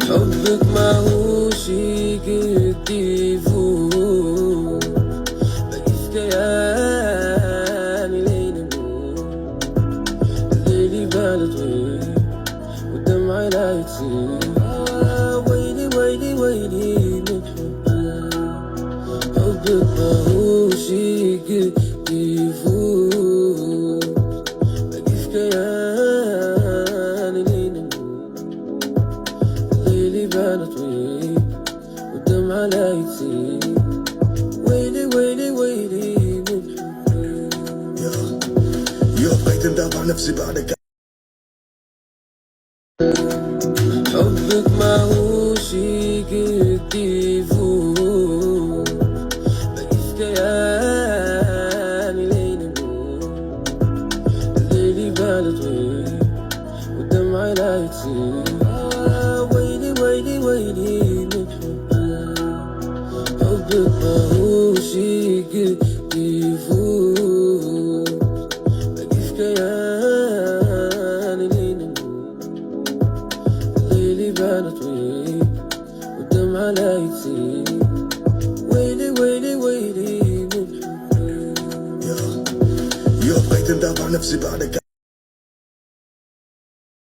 حبك ماهوش قد يفوت، باقي في كياني لين نموت. الليل يبان طويل والدمع لا يطير، ويلي ويلي ويلي من حبك. حبك ماهوش قد يفوت، باقي في كياني لين نموت. الليل يبان طويل والدمع لا يطير، ويلي ويلي ويلي من حبك. بقيت ندافع نفسي بعدك. حبك ماهوش قد يفوت، باقي في كياني لين نموت. الليل يبان طويل والدمع لا يطير، ويلي ويلي ويلي من حبك. حبك ماهوش قد يفوت، باقي في كياني لين نموت. الليل يبان طويل والدمع لا يطير، ويلي ويلي ويلي من حبك. بقيت ندافع نفسي بعدك.